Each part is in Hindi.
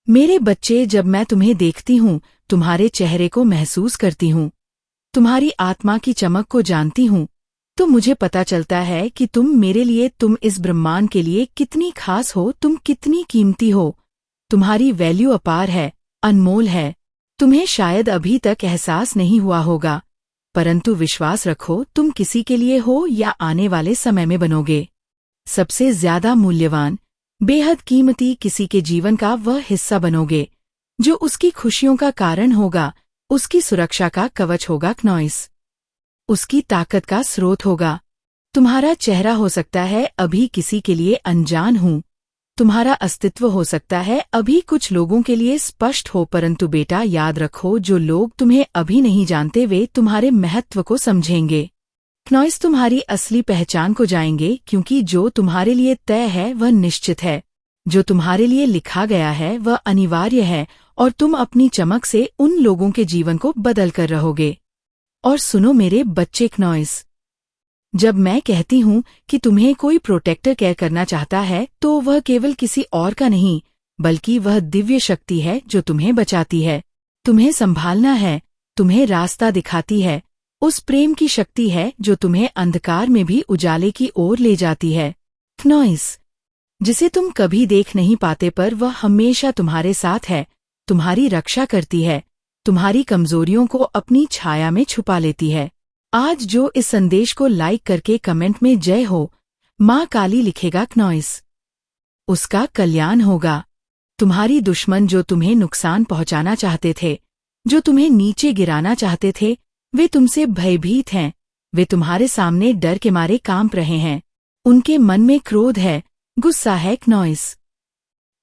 मेरे बच्चे, जब मैं तुम्हें देखती हूँ, तुम्हारे चेहरे को महसूस करती हूँ, तुम्हारी आत्मा की चमक को जानती हूँ, तो मुझे पता चलता है कि तुम मेरे लिए, तुम इस ब्रह्मांड के लिए कितनी खास हो, तुम कितनी कीमती हो। तुम्हारी वैल्यू अपार है, अनमोल है। तुम्हें शायद अभी तक एहसास नहीं हुआ होगा, परंतु विश्वास रखो, तुम किसी के लिए हो या आने वाले समय में बनोगे। सबसे ज्यादा मूल्यवान, बेहद कीमती किसी के जीवन का वह हिस्सा बनोगे जो उसकी खुशियों का कारण होगा, उसकी सुरक्षा का कवच होगा क्नॉइस, उसकी ताकत का स्रोत होगा। तुम्हारा चेहरा हो सकता है अभी किसी के लिए अनजान हूँ, तुम्हारा अस्तित्व हो सकता है अभी कुछ लोगों के लिए स्पष्ट हो, परंतु बेटा याद रखो, जो लोग तुम्हें अभी नहीं जानते वे तुम्हारे महत्व को समझेंगे। क्नॉइस तुम्हारी असली पहचान को जाएंगे, क्योंकि जो तुम्हारे लिए तय है वह निश्चित है, जो तुम्हारे लिए लिखा गया है वह अनिवार्य है, और तुम अपनी चमक से उन लोगों के जीवन को बदल कर रहोगे। और सुनो मेरे बच्चे क्नॉइस, जब मैं कहती हूँ कि तुम्हें कोई प्रोटेक्टर केयर करना चाहता है, तो वह केवल किसी और का नहीं, बल्कि वह दिव्य शक्ति है जो तुम्हें बचाती है, तुम्हें संभालना है, तुम्हें रास्ता दिखाती है। उस प्रेम की शक्ति है जो तुम्हें अंधकार में भी उजाले की ओर ले जाती है। क्नॉइस, जिसे तुम कभी देख नहीं पाते, पर वह हमेशा तुम्हारे साथ है, तुम्हारी रक्षा करती है, तुम्हारी कमजोरियों को अपनी छाया में छुपा लेती है। आज जो इस संदेश को लाइक करके कमेंट में जय हो माँ काली लिखेगा क्नॉइस, उसका कल्याण होगा। तुम्हारी दुश्मन जो तुम्हें नुकसान पहुंचाना चाहते थे, जो तुम्हें नीचे गिराना चाहते थे, वे तुमसे भयभीत हैं, वे तुम्हारे सामने डर के मारे कांप रहे हैं, उनके मन में क्रोध है, गुस्सा है क्नॉइस,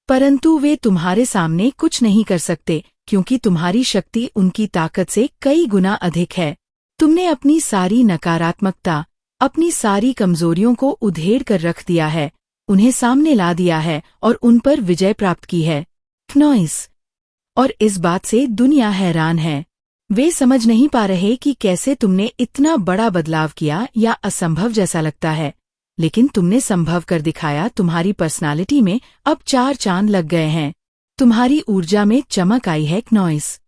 परंतु वे तुम्हारे सामने कुछ नहीं कर सकते, क्योंकि तुम्हारी शक्ति उनकी ताकत से कई गुना अधिक है। तुमने अपनी सारी नकारात्मकता, अपनी सारी कमजोरियों को उधेड़ कर रख दिया है, उन्हें सामने ला दिया है और उन पर विजय प्राप्त की है क्नॉइस। और इस बात से दुनिया हैरान है, वे समझ नहीं पा रहे कि कैसे तुमने इतना बड़ा बदलाव किया, या असंभव जैसा लगता है, लेकिन तुमने संभव कर दिखाया। तुम्हारी पर्सनालिटी में अब 4 चांद लग गए हैं, तुम्हारी ऊर्जा में चमक आई है क्नॉइस।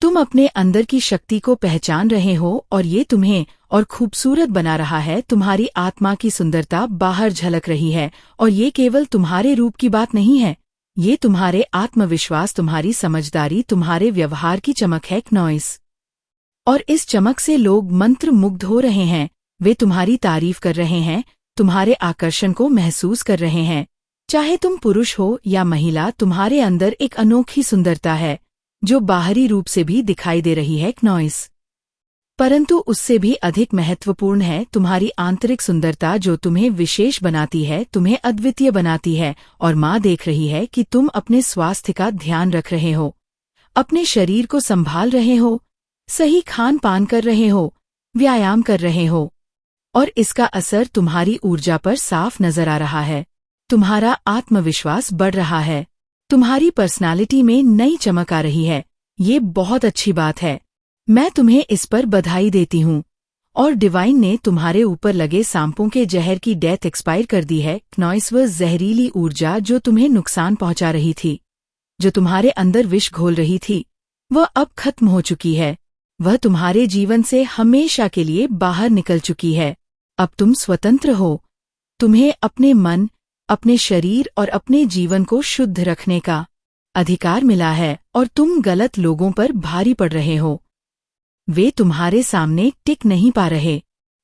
तुम अपने अंदर की शक्ति को पहचान रहे हो, और ये तुम्हें और खूबसूरत बना रहा है। तुम्हारी आत्मा की सुंदरता बाहर झलक रही है, और ये केवल तुम्हारे रूप की बात नहीं है, ये तुम्हारे आत्मविश्वास, तुम्हारी समझदारी, तुम्हारे व्यवहार की चमक है क्नॉइस। और इस चमक से लोग मंत्र मुग्ध हो रहे हैं, वे तुम्हारी तारीफ कर रहे हैं, तुम्हारे आकर्षण को महसूस कर रहे हैं। चाहे तुम पुरुष हो या महिला, तुम्हारे अंदर एक अनोखी सुंदरता है जो बाहरी रूप से भी दिखाई दे रही है क्नॉइस, परंतु उससे भी अधिक महत्वपूर्ण है तुम्हारी आंतरिक सुंदरता, जो तुम्हें विशेष बनाती है, तुम्हें अद्वितीय बनाती है। और माँ देख रही है कि तुम अपने स्वास्थ्य का ध्यान रख रहे हो, अपने शरीर को संभाल रहे हो, सही खान पान कर रहे हो, व्यायाम कर रहे हो, और इसका असर तुम्हारी ऊर्जा पर साफ नजर आ रहा है। तुम्हारा आत्मविश्वास बढ़ रहा है, तुम्हारी पर्सनालिटी में नई चमक आ रही है। ये बहुत अच्छी बात है, मैं तुम्हें इस पर बधाई देती हूँ। और डिवाइन ने तुम्हारे ऊपर लगे सांपों के जहर की डेथ एक्सपायर कर दी है क्नॉइस। वह जहरीली ऊर्जा जो तुम्हें नुकसान पहुंचा रही थी, जो तुम्हारे अंदर विष घोल रही थी, वह अब खत्म हो चुकी है। वह तुम्हारे जीवन से हमेशा के लिए बाहर निकल चुकी है। अब तुम स्वतंत्र हो, तुम्हें अपने मन, अपने शरीर और अपने जीवन को शुद्ध रखने का अधिकार मिला है, और तुम गलत लोगों पर भारी पड़ रहे हो। वे तुम्हारे सामने टिक नहीं पा रहे,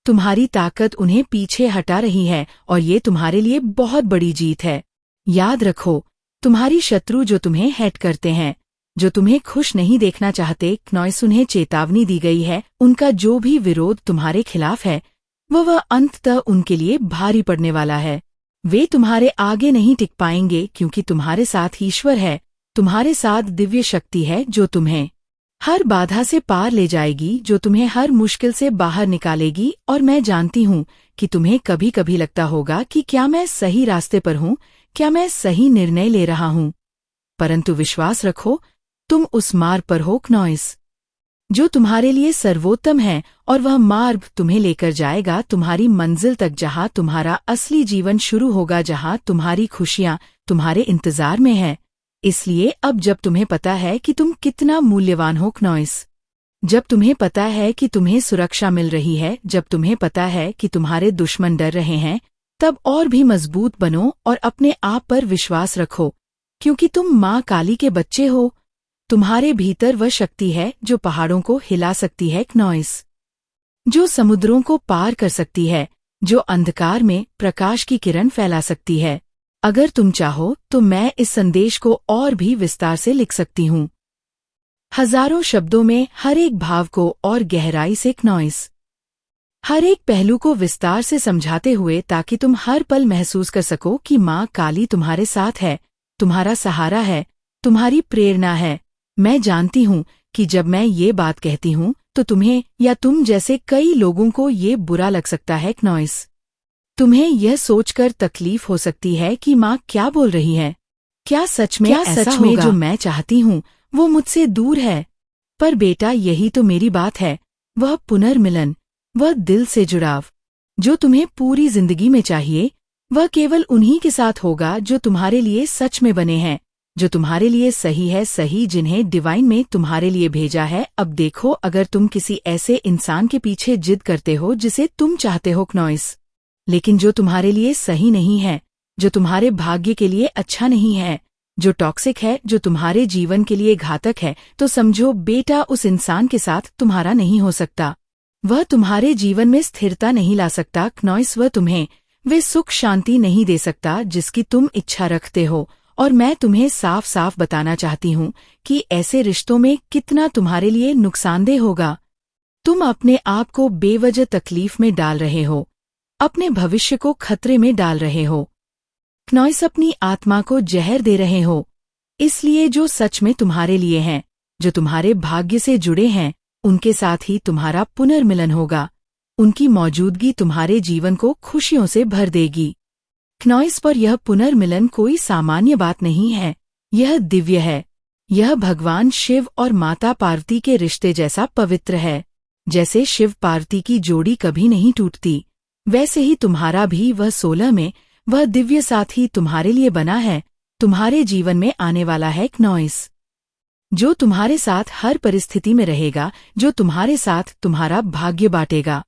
तुम्हारी ताकत उन्हें पीछे हटा रही है, और ये तुम्हारे लिए बहुत बड़ी जीत है। याद रखो, तुम्हारी शत्रु जो तुम्हें हेट करते हैं, जो तुम्हें खुश नहीं देखना चाहते क्नॉइस, उन्हें चेतावनी दी गई है। उनका जो भी विरोध तुम्हारे खिलाफ है, वह अंततः उनके लिए भारी पड़ने वाला है। वे तुम्हारे आगे नहीं टिक पाएंगे, क्योंकि तुम्हारे साथ ईश्वर है, तुम्हारे साथ दिव्य शक्ति है जो तुम्हें हर बाधा से पार ले जाएगी, जो तुम्हें हर मुश्किल से बाहर निकालेगी। और मैं जानती हूँ कि तुम्हें कभी कभी लगता होगा कि क्या मैं सही रास्ते पर हूँ, क्या मैं सही निर्णय ले रहा हूँ, परंतु विश्वास रखो, तुम उस मार्ग पर हो क्नॉइस, जो तुम्हारे लिए सर्वोत्तम है। और वह मार्ग तुम्हें लेकर जाएगा तुम्हारी मंजिल तक, जहाँ तुम्हारा असली जीवन शुरू होगा, जहाँ तुम्हारी खुशियाँ तुम्हारे इंतजार में है। इसलिए अब जब तुम्हें पता है कि तुम कितना मूल्यवान हो क्नॉइस, जब तुम्हें पता है कि तुम्हें सुरक्षा मिल रही है, जब तुम्हें पता है कि तुम्हारे दुश्मन डर रहे हैं, तब और भी मजबूत बनो और अपने आप पर विश्वास रखो, क्योंकि तुम माँ काली के बच्चे हो। तुम्हारे भीतर वह शक्ति है जो पहाड़ों को हिला सकती है क्नॉइस, जो समुद्रों को पार कर सकती है, जो अंधकार में प्रकाश की किरण फैला सकती है। अगर तुम चाहो तो मैं इस संदेश को और भी विस्तार से लिख सकती हूँ, हजारों शब्दों में, हर एक भाव को और गहराई से क्नॉइस, हर एक पहलू को विस्तार से समझाते हुए, ताकि तुम हर पल महसूस कर सको कि माँ काली तुम्हारे साथ है, तुम्हारा सहारा है, तुम्हारी प्रेरणा है। मैं जानती हूँ कि जब मैं ये बात कहती हूँ तो तुम्हें या तुम जैसे कई लोगों को ये बुरा लग सकता है क्नॉइस। तुम्हें यह सोचकर तकलीफ हो सकती है कि माँ क्या बोल रही है, क्या सच में ऐसा होगा? जो मैं चाहती हूँ वो मुझसे दूर है। पर बेटा, यही तो मेरी बात है, वह पुनर्मिलन, वह दिल से जुड़ाव जो तुम्हें पूरी जिंदगी में चाहिए, वह केवल उन्हीं के साथ होगा जो तुम्हारे लिए सच में बने हैं, जो तुम्हारे लिए सही है, सही जिन्हें डिवाइन में तुम्हारे लिए भेजा है। अब देखो, अगर तुम किसी ऐसे इंसान के पीछे जिद करते हो जिसे तुम चाहते हो क्नॉइस, लेकिन जो तुम्हारे लिए सही नहीं है, जो तुम्हारे भाग्य के लिए अच्छा नहीं है, जो टॉक्सिक है, जो तुम्हारे जीवन के लिए घातक है, तो समझो बेटा, उस इंसान के साथ तुम्हारा नहीं हो सकता। वह तुम्हारे जीवन में स्थिरता नहीं ला सकता क्नॉइस, वह तुम्हें वे सुख शांति नहीं दे सकता जिसकी तुम इच्छा रखते हो। और मैं तुम्हें साफ साफ बताना चाहती हूँ कि ऐसे रिश्तों में कितना तुम्हारे लिए नुकसानदेह होगा। तुम अपने आप को बेवजह तकलीफ में डाल रहे हो, अपने भविष्य को खतरे में डाल रहे हो क्नॉइस, अपनी आत्मा को जहर दे रहे हो। इसलिए जो सच में तुम्हारे लिए हैं, जो तुम्हारे भाग्य से जुड़े हैं, उनके साथ ही तुम्हारा पुनर्मिलन होगा। उनकी मौजूदगी तुम्हारे जीवन को खुशियों से भर देगी क्नॉइस। पर यह पुनर्मिलन कोई सामान्य बात नहीं है, यह दिव्य है। यह भगवान शिव और माता पार्वती के रिश्ते जैसा पवित्र है। जैसे शिव पार्वती की जोड़ी कभी नहीं टूटती, वैसे ही तुम्हारा भी वह 16 में वह दिव्य साथी तुम्हारे लिए बना है, तुम्हारे जीवन में आने वाला है क्नॉइस, जो तुम्हारे साथ हर परिस्थिति में रहेगा, जो तुम्हारे साथ तुम्हारा भाग्य बांटेगा।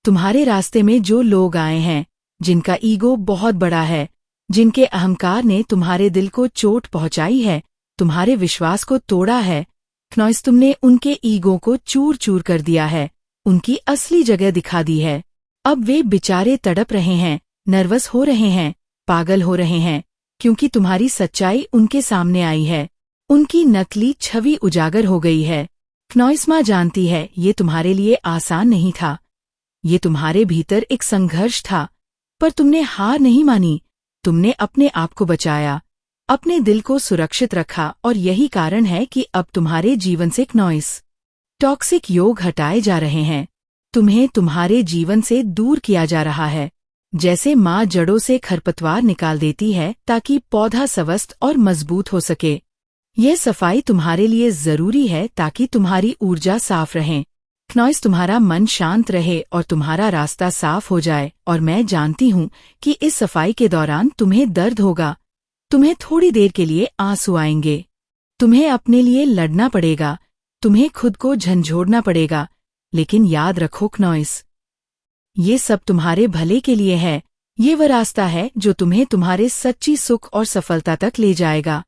तुम्हारे रास्ते में जो लोग आए हैं, जिनका ईगो बहुत बड़ा है, जिनके अहंकार ने तुम्हारे दिल को चोट पहुंचाई है, तुम्हारे विश्वास को तोड़ा है क्नॉइस, तुमने उनके ईगो को चूर चूर कर दिया है, उनकी असली जगह दिखा दी है। अब वे बेचारे तड़प रहे हैं, नर्वस हो रहे हैं, पागल हो रहे हैं, क्योंकि तुम्हारी सच्चाई उनके सामने आई है, उनकी नकली छवि उजागर हो गई है। क्नॉइस माँ जानती है ये तुम्हारे लिए आसान नहीं था, ये तुम्हारे भीतर एक संघर्ष था, पर तुमने हार नहीं मानी, तुमने अपने आप को बचाया, अपने दिल को सुरक्षित रखा, और यही कारण है कि अब तुम्हारे जीवन से क्नॉइस टॉक्सिक योग हटाए जा रहे हैं, तुम्हें तुम्हारे जीवन से दूर किया जा रहा है। जैसे माँ जड़ों से खरपतवार निकाल देती है ताकि पौधा स्वस्थ और मजबूत हो सके, यह सफाई तुम्हारे लिए जरूरी है ताकि तुम्हारी ऊर्जा साफ रहे क्नॉइस, तुम्हारा मन शांत रहे और तुम्हारा रास्ता साफ हो जाए। और मैं जानती हूँ कि इस सफाई के दौरान तुम्हें दर्द होगा, तुम्हें थोड़ी देर के लिए आंसू आएंगे, तुम्हें अपने लिए लड़ना पड़ेगा, तुम्हें खुद को झंझोड़ना पड़ेगा, लेकिन याद रखो क्नॉइस, ये सब तुम्हारे भले के लिए है। ये वह रास्ता है जो तुम्हें तुम्हारे सच्ची सुख और सफलता तक ले जाएगा।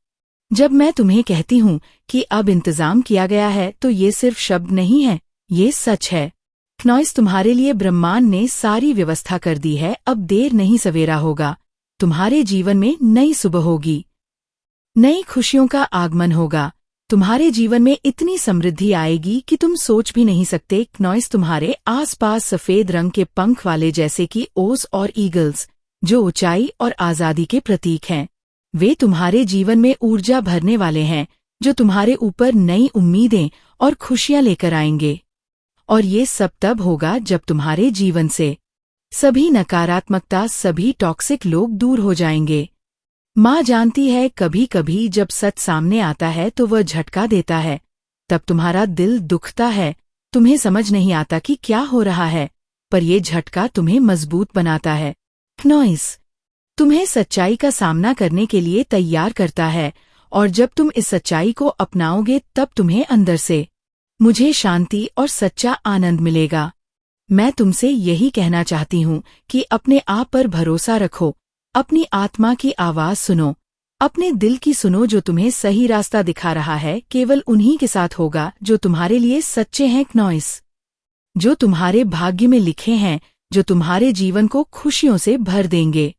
जब मैं तुम्हें कहती हूँ कि अब इंतजाम किया गया है, तो ये सिर्फ शब्द नहीं है, ये सच है क्नॉइस, तुम्हारे लिए ब्रह्मांड ने सारी व्यवस्था कर दी है। अब देर नहीं सवेरा होगा, तुम्हारे जीवन में नई सुबह होगी, नई खुशियों का आगमन होगा, तुम्हारे जीवन में इतनी समृद्धि आएगी कि तुम सोच भी नहीं सकते क्नॉइस। तुम्हारे आसपास सफेद रंग के पंख वाले जैसे कि ओस और ईगल्स, जो ऊंचाई और आजादी के प्रतीक हैं, वे तुम्हारे जीवन में ऊर्जा भरने वाले हैं, जो तुम्हारे ऊपर नई उम्मीदें और खुशियां लेकर आएंगे। और ये सब तब होगा जब तुम्हारे जीवन से सभी नकारात्मकता, सभी टॉक्सिक लोग दूर हो जाएंगे। माँ जानती है कभी कभी जब सच सामने आता है तो वह झटका देता है, तब तुम्हारा दिल दुखता है, तुम्हें समझ नहीं आता कि क्या हो रहा है, पर यह झटका तुम्हें मजबूत बनाता है क्नॉइस, तुम्हें सच्चाई का सामना करने के लिए तैयार करता है और जब तुम इस सच्चाई को अपनाओगे तब तुम्हें अंदर से मुझे शांति और सच्चा आनंद मिलेगा। मैं तुमसे यही कहना चाहती हूँ कि अपने आप पर भरोसा रखो, अपनी आत्मा की आवाज सुनो, अपने दिल की सुनो जो तुम्हें सही रास्ता दिखा रहा है। केवल उन्हीं के साथ होगा जो तुम्हारे लिए सच्चे हैं क्नॉइस, जो तुम्हारे भाग्य में लिखे हैं, जो तुम्हारे जीवन को खुशियों से भर देंगे।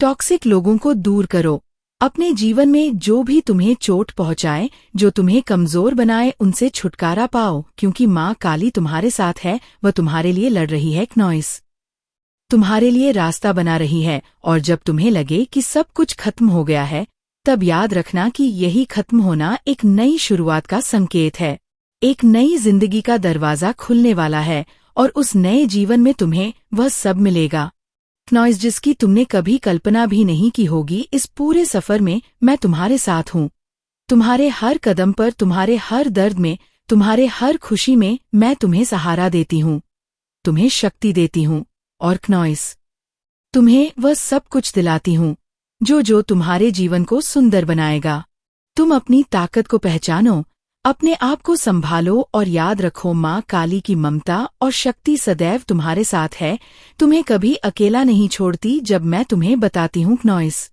टॉक्सिक लोगों को दूर करो। अपने जीवन में जो भी तुम्हें चोट पहुंचाए, जो तुम्हें कमजोर बनाए, उनसे छुटकारा पाओ, क्योंकि माँ काली तुम्हारे साथ है। वह तुम्हारे लिए लड़ रही है क्नॉइस, तुम्हारे लिए रास्ता बना रही है। और जब तुम्हें लगे कि सब कुछ खत्म हो गया है, तब याद रखना कि यही खत्म होना एक नई शुरुआत का संकेत है। एक नई जिंदगी का दरवाजा खुलने वाला है और उस नए जीवन में तुम्हें वह सब मिलेगा क्नॉइस जिसकी तुमने कभी कल्पना भी नहीं की होगी। इस पूरे सफर में मैं तुम्हारे साथ हूँ, तुम्हारे हर कदम पर, तुम्हारे हर दर्द में, तुम्हारे हर खुशी में। मैं तुम्हें सहारा देती हूँ, तुम्हें शक्ति देती हूँ और क्नॉइस तुम्हें वह सब कुछ दिलाती हूँ जो तुम्हारे जीवन को सुंदर बनाएगा। तुम अपनी ताकत को पहचानो, अपने आप को संभालो और याद रखो, माँ काली की ममता और शक्ति सदैव तुम्हारे साथ है, तुम्हें कभी अकेला नहीं छोड़ती। जब मैं तुम्हें बताती हूँ क्नॉइस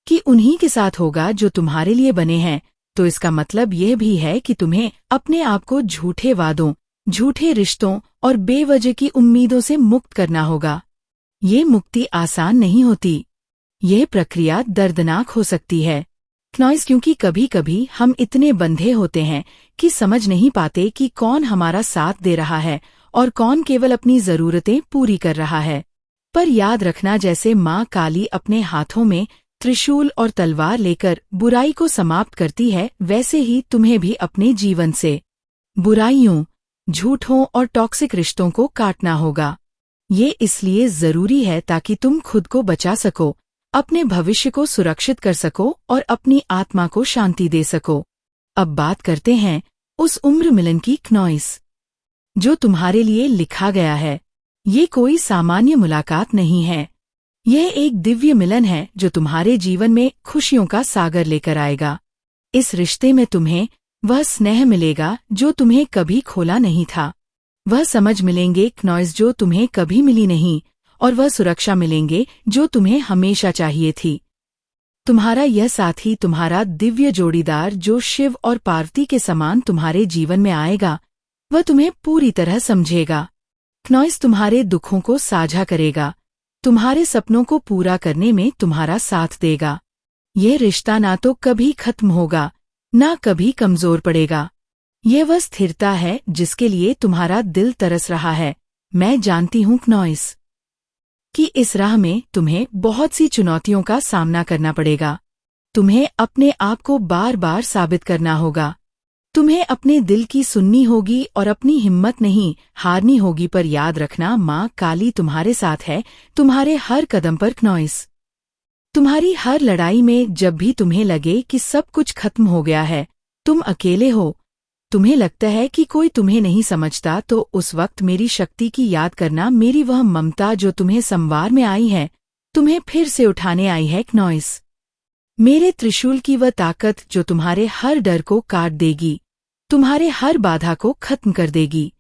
कि उन्हीं के साथ होगा जो तुम्हारे लिए बने हैं, तो इसका मतलब यह भी है कि तुम्हें अपने आप को झूठे वादों, झूठे रिश्तों और बेवजह की उम्मीदों से मुक्त करना होगा। ये मुक्ति आसान नहीं होती, यह प्रक्रिया दर्दनाक हो सकती है क्नॉइस, क्योंकि कभी कभी हम इतने बंधे होते हैं कि समझ नहीं पाते कि कौन हमारा साथ दे रहा है और कौन केवल अपनी जरूरतें पूरी कर रहा है। पर याद रखना, जैसे माँ काली अपने हाथों में त्रिशूल और तलवार लेकर बुराई को समाप्त करती है, वैसे ही तुम्हें भी अपने जीवन से बुराइयों, झूठों और टॉक्सिक रिश्तों को काटना होगा। ये इसलिए जरूरी है ताकि तुम खुद को बचा सको, अपने भविष्य को सुरक्षित कर सको और अपनी आत्मा को शांति दे सको। अब बात करते हैं उस उम्र मिलन की क्नॉइस, जो तुम्हारे लिए लिखा गया है। ये कोई सामान्य मुलाकात नहीं है, यह एक दिव्य मिलन है जो तुम्हारे जीवन में खुशियों का सागर लेकर आएगा। इस रिश्ते में तुम्हें वह स्नेह मिलेगा जो तुम्हें कभी खोला नहीं था, वह समझ मिलेंगे क्नॉइस जो तुम्हें कभी मिली नहीं, और वह सुरक्षा मिलेंगे जो तुम्हें हमेशा चाहिए थी। तुम्हारा यह साथी, तुम्हारा दिव्य जोड़ीदार जो शिव और पार्वती के समान तुम्हारे जीवन में आएगा, वह तुम्हें पूरी तरह समझेगा क्नॉइस, तुम्हारे दुखों को साझा करेगा, तुम्हारे सपनों को पूरा करने में तुम्हारा साथ देगा। यह रिश्ता ना तो कभी खत्म होगा, ना कभी कमजोर पड़ेगा। यह वह स्थिरता है जिसके लिए तुम्हारा दिल तरस रहा है। मैं जानती हूँ क्नॉइस कि इस राह में तुम्हें बहुत सी चुनौतियों का सामना करना पड़ेगा। तुम्हें अपने आप को बार बार साबित करना होगा, तुम्हें अपने दिल की सुननी होगी और अपनी हिम्मत नहीं हारनी होगी। पर याद रखना, माँ काली तुम्हारे साथ है, तुम्हारे हर कदम पर क्नॉइस। तुम्हारी हर लड़ाई में जब भी तुम्हें लगे कि सब कुछ खत्म हो गया है, तुम अकेले हो, तुम्हें लगता है कि कोई तुम्हें नहीं समझता, तो उस वक्त मेरी शक्ति की याद करना, मेरी वह ममता जो तुम्हें संवार में आई है, तुम्हें फिर से उठाने आई है क्नॉइस। मेरे त्रिशूल की वह ताकत जो तुम्हारे हर डर को काट देगी, तुम्हारे हर बाधा को खत्म कर देगी।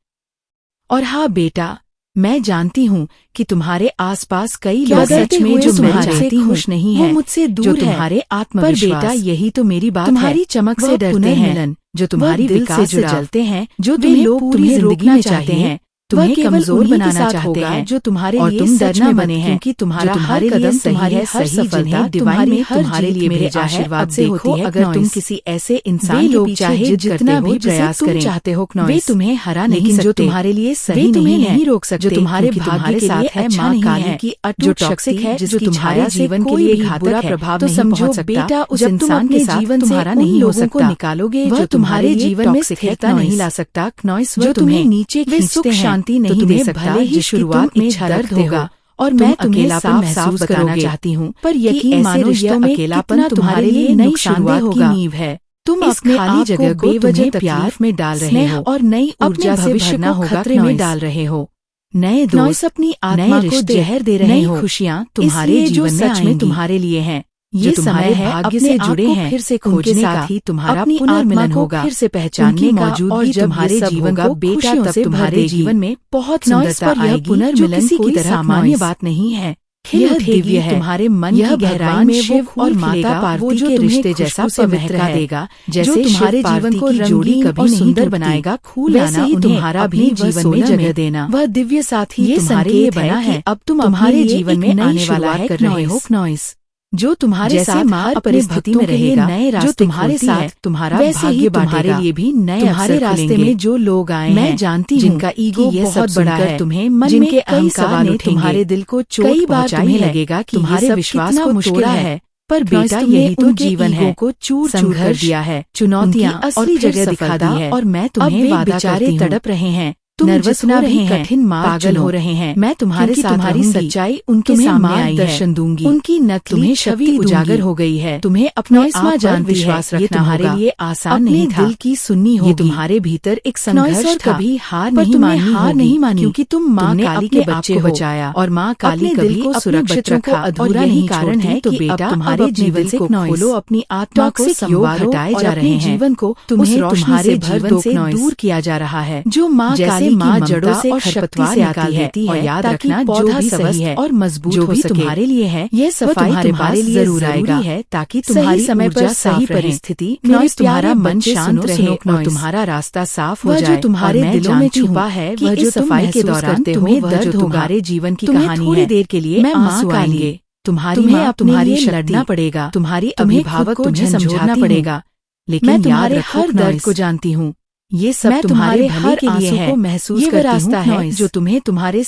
और हाँ बेटा, मैं जानती हूँ कि तुम्हारे आसपास कई लोग सच में जो मुझसे खुश नहीं है, मुझसे दूर है, तुम्हारे आत्मविश्वास। पर बेटा, यही तो मेरी बात है, तुम्हारी चमक से डरते हैं, जो तुम्हारी विकास से जलते हैं, जो लोग तुम्हें रोकना चाहते हैं, तुम्हें कमजोर बनाना चाहते हैं, जो तुम्हारे लिए तुम डरना बने हैं, क्योंकि तुम्हारा हर कदम, तुम्हारी हर सफलता तुम्हारे लिए मेरे आशीर्वाद से होती है। अगर तुम किसी ऐसे इंसान के पीछे जितना भी प्रयास करें चाहते हो क्नॉइस, वे तुम्हें हरा नहीं सकते, जो तुम्हारे लिए सही नहीं रोक सकते, जो तुम्हारे भाग्य के साथ है। माँ काली की अटूट शक्ति है जो तुम्हारे जीवन के लिए घातक प्रभाव तो समझो बेटा, उस इंसान के जीवन तुम्हारा नहीं हो सकता, को निकालोगे वह तुम्हारे जीवन में स्थिरता नहीं ला सकता क्नॉइस, जो तुम्हें नीचे खींचते हैं शांति नहीं दे सकता। भले ही शुरुआत में दर्द होगा और मैं तुम्हें साफ बताना चाहती हूँ, पर यकीन मानो यह अकेलापन तुम्हारे लिए नई शुरुआत की नींव है। तुम अपने खाली जगह को बेवजह प्यार में डाल रहे हो और नई ऊर्जा से भरना होगा, खतरे में डाल रहे हो। नए दोस्त अपनी आत्मा को जहर दे रहे हो, खुशियाँ तुम्हारे जीवन में सच में तुम्हारे लिए हैं। ये समय है भाग्य से जुड़े हैं फिर से खोजने का, ही तुम्हारा पुनर्मिलन होगा, फिर से पहचानने का, और जब तुम्हारे जीवन का बेटा तब तुम्हारे जीवन में बहुत सुंदरता आएगी। पुनर्मिलन कोई सामान्य बात नहीं है, यह दिव्य है। तुम्हारे मन की गहराई में शिव और माता पार्वती के रिश्ते जैसा पवित्र देगा, जैसे तुम्हारे जीवन को जोड़ी कभी सुंदर बनाएगा। फूल लाना ही तुम्हारा भी जीवन में जगह देना, वह दिव्य साथी ये संकेत बना है। अब तुम तुम्हारे जीवन में आने वाला है कर रहे हो नॉइस, जो तुम्हारे साथ हर परिस्थिति में रहेगा, जो तुम्हारे साथ तुम्हारा वैसे ही तुम्हारे लिए भी नए तुम्हारे रास्ते में जो लोग आए हैं, मैं जानती हूँ जिनका ईगो बहुत बड़ा है, तुम्हें मन जिनके अहंकार ने तुम्हारे दिल को चोट पहुंचाई लगेगा कि तुम्हारे विश्वास को तोड़ा है, पर बेटा यही तो जीवन है को चूर चूर कर दिया है। चुनौतियाँ असली जगह दिखा दी है, और मैं तुम्हें वादा करती हूँ तड़प रहे हैं, तुम नर्वस ना रहे हैं, कठिन पागल हो रहे हैं, मैं तुम्हारे साथ तुम्हारी सच्चाई उनके सामने मार्गदर्शन दूंगी, उनकी नकली छवि उजागर हो गई है। तुम्हें अपने आप पर विश्वास रखना तुम्हारे लिए आसान नहीं था, दिल की सुननी होगी, तुम्हारे भीतर एक संघर्ष था, कभी हार नहीं मानी, क्योंकि तुम माँ काली के बच्चे को बचाया, और माँ काली दिल को सुरक्षित रखा, अधूरा नहीं कारण है तो बेटा तुम्हारे जीवन से खोलो, अपनी आत्मा को संवारो, हटाए जा रहे हैं जीवन को तुम्हें तुम्हारे जीवन से दूर किया जा रहा है, जो माँ माँ जड़ों से खरपतवार से निकाल देती है, याद रखना पौधा सही है और मजबूत हो सके, तुम्हारे लिए है, ये सफाई तुम्हारे लिए जरूर आएगा, ताकि तुम्हारी समय पर सही परिस्थिति में तुम्हारा मन शांत रहे और तुम्हारा रास्ता साफ हो जाए। तुम्हारे दिलों में छुपा है वह जो सफाई के दौरान तुम्हें दर्द तुम्हारे जीवन की कहानी है, थोड़ी देर के लिए मैं आंसू आएंगे, तुम्हें तुम्हारी लड़ना पड़ेगा, तुम्हारी अभिभावक को समझाना पड़ेगा, लेकिन मैं तुम्हारे हर दर्द को जानती हूँ, ये सब तुम्हारे भले के लिए है, महसूस ये रास्ता है जो तुम्हें तुम्हारे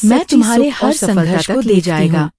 हर संघर्ष को ले जाएगा।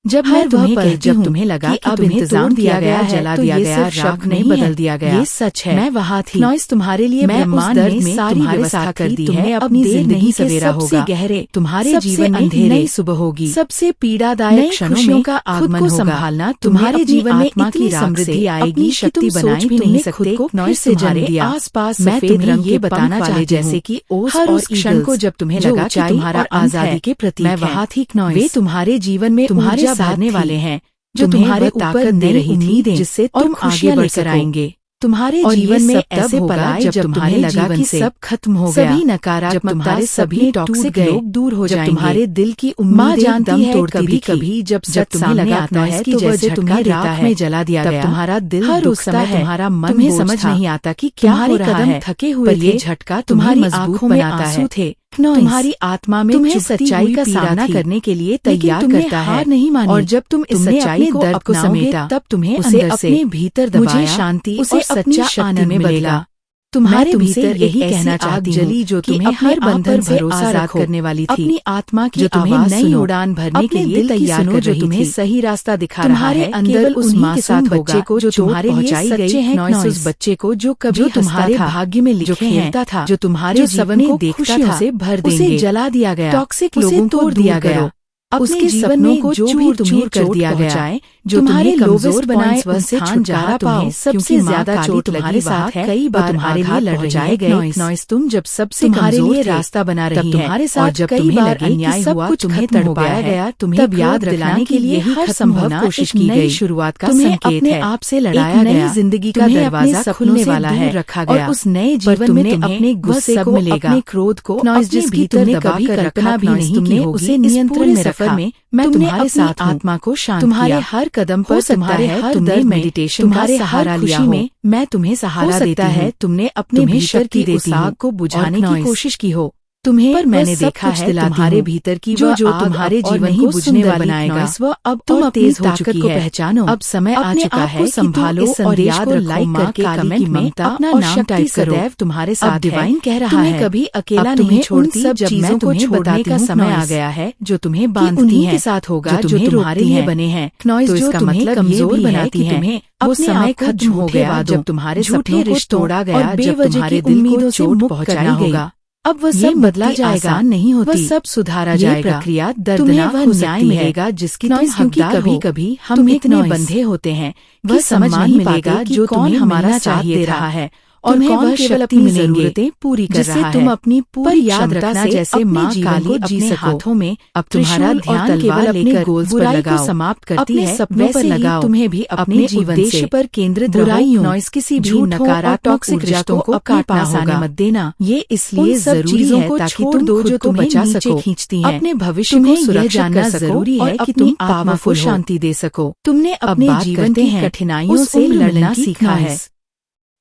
जब मैं तुम्हें कहती हूँ, तुम्हें लगा कि अब इंतजाम दिया गया, जला दिया गया, राख नहीं बदल दिया गया, ये सच है, मैं वहाँ थी, नॉइस तुम्हारे लिए ब्रह्मांड ने सारी व्यवस्था कर दी है, अपनी जिंदगी सवेरा होगा, गहरे तुम्हारे जीवन में नई सुबह होगी, सबसे पीड़ादायक क्षणों का आगमन होगा, संभालना तुम्हारे जीवन में इतनी समृद्धि आएगी, शक्ति बनाए भी नहीं सकते, नॉइस से जन्म दिया आसपास मैं तुम्हें ये बताना चाहे जैसे कि हर उस क्षण को जब तुम्हें लगा कि तुम्हारा आजादी के प्रति मैं वहाँ थी, वे तुम्हारे जीवन में तुम्हारे साधने वाले हैं, जो तुम्हारे ताकत दे रही थी, जिससे तुम आगे बढ़कर आएंगे। तुम्हारे जीवन में ऐसे पल आए जब तुम्हें लगा कि सब खत्म हो गया, सभी नकारात्मकता, सभी टॉक्सिक लोग दूर हो जाएंगे, तुम्हारे दिल की उम्मीदें दम तोड़ती थी, जब सामने आता है कि जैसे तुम्हें राख में जला दिया गया, तुम्हारा दिल दुखता है, तुम्हारा मन तुम्हें समझ नहीं आता कि क्या हो रहा है, थके हुए ये झटका तुम्हारी आंखों में आंसू थे, तुम्हारी आत्मा में तुम्हें सच्चाई का सामना करने के लिए तैयार करता है, नहीं मानी, और जब तुम इस सच्चाई को दर्द को समेटा, तब तुम्हें उसे अपने भीतर दबाया, मुझे शांति और सच्चा आनंद में मिलेगा। तुम्हारे भीतर यही कहना चाहती जली जो तुम्हें हर बंधन से आजाद करने वाली थी, अपनी आत्मा की तुम्हें नई उड़ान भरने के लिए तैयार कर रही थी, तुम्हें सही रास्ता दिखा रहा है, अंदर उस माँ के साथ बच्चे को जो तुम्हारे लिए सच्चे हैं, उस बच्चे को जो कभी तुम्हारे भाग्य में लिखे हैं, था जो तुम्हारे सपने देखता था, उसे भर देंगे, जला दिया गया, टॉक्सिक लोगों को दिया गया, अपने सपनों को जो भी तुम्हें कर दिया गया, जो तुम्हारे कमजोर बनाए उनसे छुटकारा पाओ, सबसे ज्यादा चोट तुम्हारे साथ है, कई बार तुम्हारे लिए लड़ जाए गए, नॉइस तुम जब सबसे तुम्हारे लिए रास्ता बना रही है, तुम्हारे साथ जब कई बार अन्याय हुआ, तुम्हें तड़पाया गया, तुम्हें तब याद दिलाने के लिए हर संभव कोशिश की गई, शुरुआत का संकेत है, आपसे लड़ाया गया, जिंदगी का दरवाजा खुलने वाला है, रखा गया, और उस नए जीवन में अपने गुस्से को मिलेगा, अपने क्रोध को, नॉइस जिस भीतर कभी कल्पना भी नहीं की उसे नियंत्रण में रखा, मैं तुम्हारे साथ आत्मा को शांत तुम्हारे हर कदम पर, तुम्हारे हर दर्द मेडिटेशन तुम्हारे सहारा लिया में, मैं तुम्हें सहारा देता है, तुमने अपने भीतर की उस आग को बुझाने की कोशिश की हो, तुम्हें पर मैंने देखा है तुम्हारे भीतर की जो तुम्हारे जीवन को बुझने वाली बनाएगा, वह अब तुम अपनी ताकत को पहचानो, अब समय आ चुका है, संभालो और याद को लाइक करके कमेंट में अपना नाम टाइप करो, सदैव तुम्हारे साथ डिवाइन कह रहा है, कभी अकेला नहीं छोड़ती, सब चीजों को छोड़ने का समय आ गया है, जो तुम्हें बांधती है, साथ होगा जो तुम्हारे लिए बने हैं, नॉइस जो तुम्हें कमजोर बनाती है, वो समय खत्म हो गया जब तुम्हारे सपनों को तोड़ा गया, जब तुम्हारे उम्मीदों से मुक्त पहुंचाई गई, अब वह सब बदला जाएगा, नहीं होती, वह सब सुधारा जाएगा, प्रक्रिया दर्दनाक हो सकती है, जिसकी तुम हकदार हो, कभी कभी हम इतने बंधे होते हैं, वह समझ नहीं मिलेगा जो तुम्हें हमारा साथ दे रहा है, और तुम्हें कौन वह केवल शक्ति अपनी मिलेंगे जरूरतें पूरी कर जिससे रहा तुम है। अपनी पूरी पर याद क्षमता रखना, से जैसे अपने माँ जीवन काली को जी अपने सको। हाथों में अब तुम्हारा त्रिशूल और ध्यान तलवार केवल अपने लेकर गोल्स पर बुराई को लगाओ, समाप्त करती अपने है, सपनों पर वैसे ही लगाओ, तुम्हें भी अपने अपने उद्देश्य उद्देश्य पर केंद्रित बुराइयों, रहो। किसी भी झूठों और नकारात्मक टॉक्सिक ऊर्जा रिश्तों को को अपने काटना पास आने होगा। मत देना। ये उन इसलिए सब जरूरी चीजों है को ताकि छोड़ तुम दो खुद जो को तुम्हें बचा नीचे सको, खींचती हैं। अपने भविष्य तुम्हें को यह सुरक्षित जानना कर सको जरूरी और है कि अपनी तुम आत्मा को पावरफुल हो। शांति दे सको। तुमने अब अपने बात जीवन करते की हैं कठिनाइयों उस से उम्र लड़ना मिलन की सीखा है नॉइस,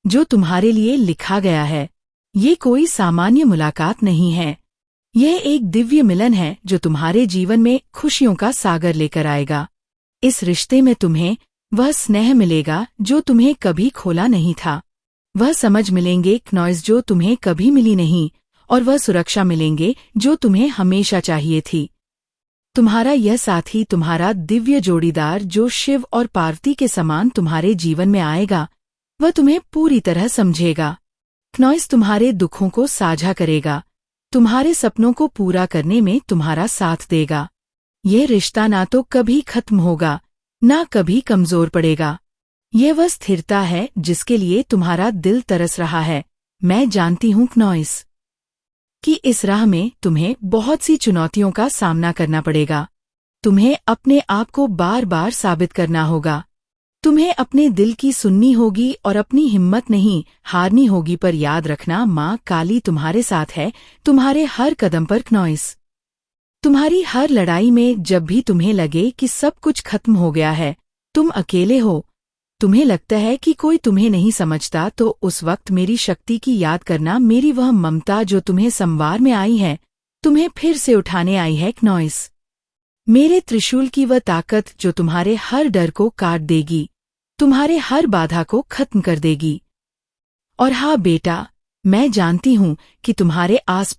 जो तुम्हारे लिए लिखा गया है। ये कोई सामान्य मुलाकात नहीं है, यह एक दिव्य मिलन है जो तुम्हारे जीवन में खुशियों का सागर लेकर आएगा। इस रिश्ते में तुम्हें वह स्नेह मिलेगा जो तुम्हें कभी खोला नहीं था, वह समझ मिलेंगे नॉइस जो तुम्हें कभी मिली नहीं, और वह सुरक्षा मिलेंगे जो तुम्हें हमेशा चाहिए थी। तुम्हारा यह साथी, तुम्हारा दिव्य जोड़ीदार जो शिव और पार्वती के समान तुम्हारे जीवन में आएगा, वह तुम्हें पूरी तरह समझेगा। नॉइस तुम्हारे दुखों को साझा करेगा, तुम्हारे सपनों को पूरा करने में तुम्हारा साथ देगा। यह रिश्ता ना तो कभी खत्म होगा, ना कभी कमजोर पड़ेगा। यह वह स्थिरता है जिसके लिए तुम्हारा दिल तरस रहा है। मैं जानती हूँ नॉइस कि इस राह में तुम्हें बहुत सी चुनौतियों का सामना करना पड़ेगा। तुम्हें अपने आप को बार बार साबित करना होगा, तुम्हें अपने दिल की सुननी होगी और अपनी हिम्मत नहीं हारनी होगी। पर याद रखना, माँ काली तुम्हारे साथ है, तुम्हारे हर कदम पर नॉइस। तुम्हारी हर लड़ाई में जब भी तुम्हें लगे कि सब कुछ खत्म हो गया है, तुम अकेले हो, तुम्हें लगता है कि कोई तुम्हें नहीं समझता, तो उस वक्त मेरी शक्ति की याद करना, मेरी वह ममता जो तुम्हें संवार में आई है, तुम्हें फिर से उठाने आई है नॉइस। मेरे त्रिशूल की वह ताकत जो तुम्हारे हर डर को काट देगी, तुम्हारे हर बाधा को खत्म कर देगी। और हाँ बेटा, मैं जानती हूँ कि तुम्हारे आस